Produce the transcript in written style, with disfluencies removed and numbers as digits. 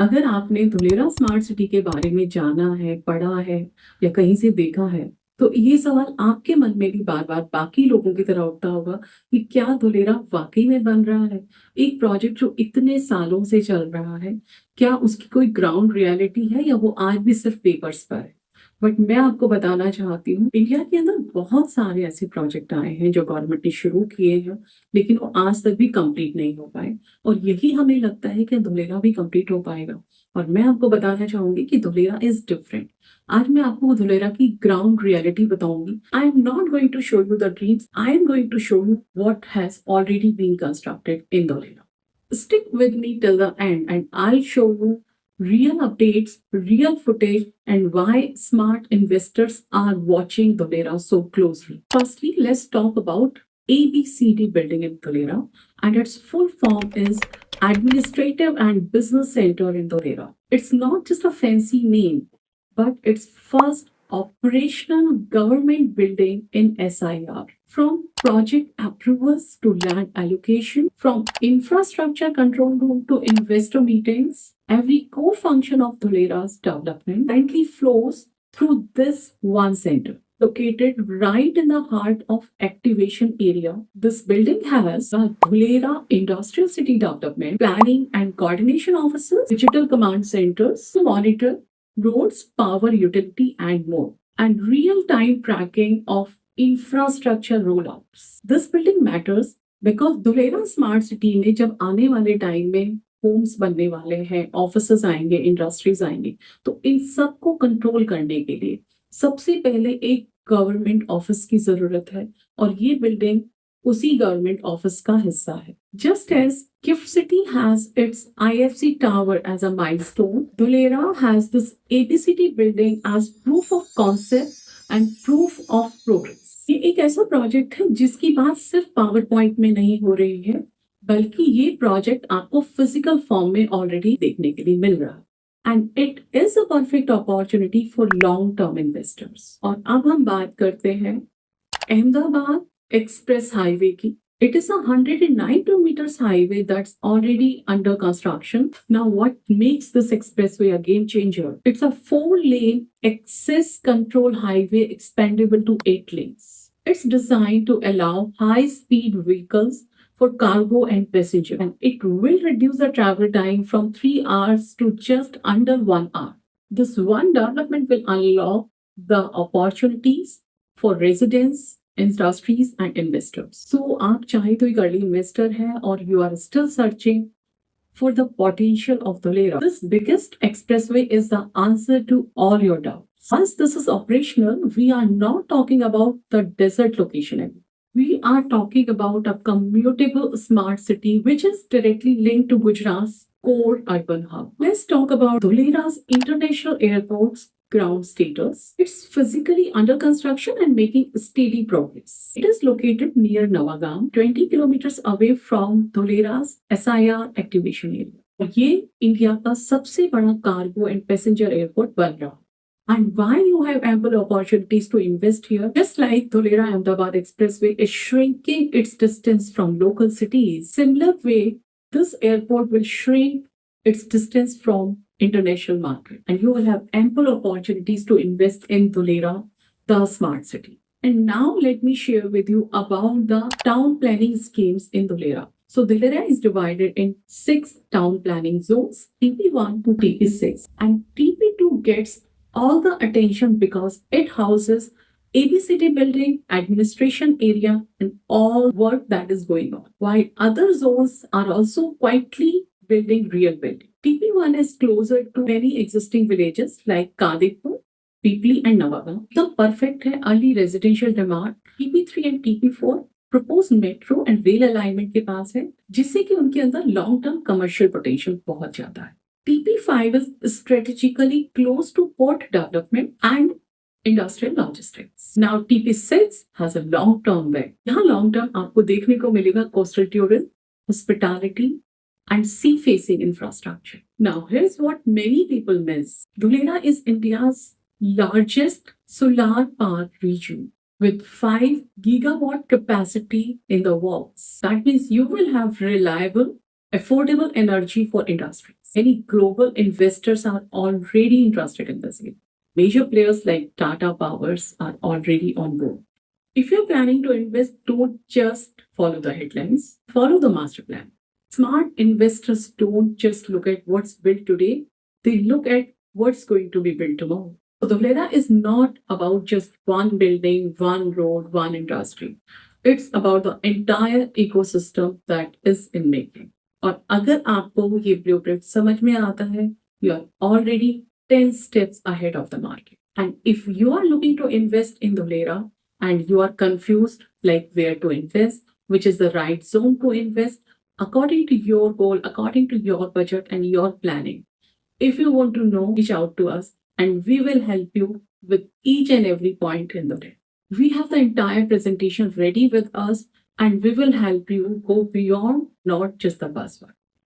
अगर आपने Dholera smart city के बारे में जाना है, पढ़ा है या कहीं से देखा है, तो ये सवाल आपके मन में भी बार-बार बाकी लोगों की तरह उठता होगा कि क्या धुलेरा वाक़ई में बन रहा है? एक प्रोजेक्ट जो इतने सालों से चल रहा है, क्या उसकी कोई ग्राउंड रियलिटी है या वो आज भी सिर्फ पेपर्स पर है? बट मैं आपको बताना चाहती हूँ, इंडिया के अंदर बहुत सारे ऐसे प्रोजेक्ट आए हैं जो गवर्नमेंट ने शुरू किए हैं, लेकिन वो आज तक भी कंप्लीट नहीं हो पाए। और यही हमें लगता है कि धुलेरा भी कंप्लीट हो पाएगा। और मैं आपको बताना चाहूंगी कि धुलेरा इज डिफरेंट। आज मैं आपको धुलेरा की ग्राउंड रियलिटी बताऊंगी। I am not going to show you the dreams, I am going to show you what has already been constructed in Dholera. Stick with me till the end and I'll show you real updates, real footage, and why smart investors are watching Dholera so closely. Firstly, let's talk about ABCD building in Dholera, and its full form is Administrative and Business Center in Dholera. It's not just a fancy name, but its first operational government building in SIR. From project approvals to land allocation, from infrastructure control room to investor meetings, every core function of Dholera's development currently flows through this one center. Located right in the heart of activation area, this building has the Dholera Industrial City Development Planning and Coordination Offices, digital command centers to monitor roads, power utility, and more, and real-time tracking of infrastructure rollouts. This building matters because Dhulera smart city में जब आने वाले time में Holmes बनने वाले हैं, offices आएंगे, industries आएंगे, तो इन सबको कंट्रोल करने के लिए सबसे पहले एक गवर्नमेंट ऑफिस की जरूरत है और ये बिल्डिंग उसी गवर्नमेंट ऑफिस का हिस्सा है। Just as Gift City has its IFC tower as a milestone, Dholera has this ABCD building as proof of concept and proof of progress. ये एक ऐसा प्रोजेक्ट है जिसकी बात सिर्फ पावर पॉइंट में नहीं हो रही है, बल्कि ये प्रोजेक्ट आपको फिजिकल फॉर्म में ऑलरेडी देखने के लिए मिल रहा है। And it is a perfect opportunity for long term investors. और अब हम बात करते हैं अहमदाबाद एक्सप्रेस हाईवे की। It is a 109 kilometers highway that's already under construction. Now, what makes this expressway a game changer? It's a 4-lane access control highway expandable to 8 lanes. It's designed to allow high-speed vehicles for cargo and passenger, and it will reduce the travel time from 3 hours to just under 1 hour. This one development will unlock the opportunities for residents, industries and investors. So आप चाहे तो एक early investor है और you are still searching for the potential of Dholera. This biggest expressway is the answer to all your doubts. Once this is operational, we are not talking about the desert location anymore. We are talking about a commutable smart city which is directly linked to Gujarat's core urban hub. Let's talk about Dholera's international airport's ground status. It's physically under construction and making steady progress. It is located near Navagam, 20 kilometers away from Dholera's SIR activation area. ये India का सबसे बड़ा cargo and passenger airport बन रहा है। And why you have ample opportunities to invest here? Just like Dholera Ahmedabad Expressway is shrinking its distance from local cities, similar way, this airport will shrink its distance from international market, and you will have ample opportunities to invest in Dholera, the smart city. And now let me share with you about the town planning schemes in Dholera. So Dholera is divided in 6 town planning zones, TP1 to TP6, and TP2 gets all the attention because it houses ABCD building, administration area, and all work that is going on. While other zones are also quietly building real building. TP1 is closer to many existing villages like Kadipur, Pipli and Navagam. The perfect है early residential demand. TP3 and TP4 proposed metro and rail alignment के पास है, जिससे कि उनके अंदर long term commercial potential बहुत ज्यादा है। TP5 is strategically close to port development and industrial logistics. Now TP6 has a long term way. यहाँ long term आपको देखने को मिलेगा coastal tourism, hospitality, and sea-facing infrastructure. Now, here's what many people miss. Dholera is India's largest solar park region with 5 gigawatt capacity in the walls. That means you will have reliable, affordable energy for industries. Many global investors are already interested in the same. Major players like Tata Powers are already on board. If you're planning to invest, don't just follow the headlines, follow the master plan. Smart investors don't just look at what's built today, they look at what's going to be built tomorrow. So Dholera is not about just one building, one road, one industry. It's about the entire ecosystem that is in making. और अगर आपको ये blueprint समझ में आता है, you are already 10 steps ahead of the market. And if you are looking to invest in Dholera and you are confused like where to invest, which is the right zone to invest, according to your goal, according to your budget and your planning, if you want to know, reach out to us and we will help you with each and every point in the day. We have the entire presentation ready with us and we will help you go beyond not just the buzzword.